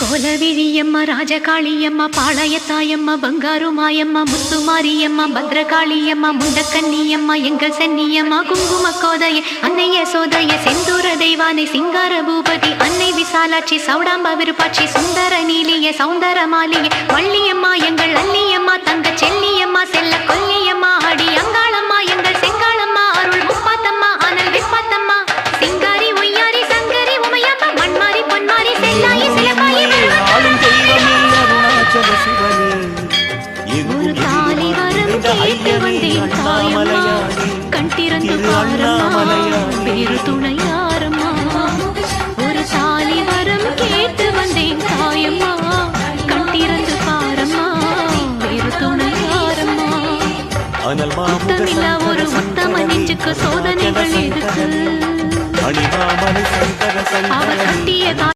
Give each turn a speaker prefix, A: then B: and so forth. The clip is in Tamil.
A: கோலவிழியம்மா ராஜகாளியம்மா பாளையத்தாயம்மா பங்காரு மாயம்மா முத்துமாரியம்மா பத்ரகாளியம்மா முண்டக்கன்னியம்மா எங்கள் சென்னியம்மா குங்கும கோதைய அன்னைய சோதைய செந்தூர தெய்வானை சிங்கார பூபதி அன்னை விசாலாட்சி சௌடாம்ப விருப்பாட்சி சுந்தர நீலிய சௌந்தர மாலிய வள்ளியம்மா எங்கள் அல்லியம்மா தங்க செல்லியம்மா செல்ல கொல்லியம்மா அடி அங்காளம்மா எங்கள் செங்காளம்மா அருள் முப்பாத்தம்மா அனல் விப்பாத்தம்மா சிங்காரி ஒய்யாரி சங்கரி உமையம்மா மண்மாரி பொன்மாரி செல்லாயி சிலகாயி ஒரு தாலி வரம் கேட்டு வந்தேன் தாயம்மா கண் திறந்து பாரம்மா வேறு துணையாரம்மா ஒரு தாலி வரம் கேட்டு வந்தேன் தாயம்மா கண் திறந்து பாரம்மா வேறு துணையாரம்மா முத்தமில்லா ஒரு உத்தம நெஞ்சுக்கு சோதனைகள் எதுக்கு அவர் கட்டிய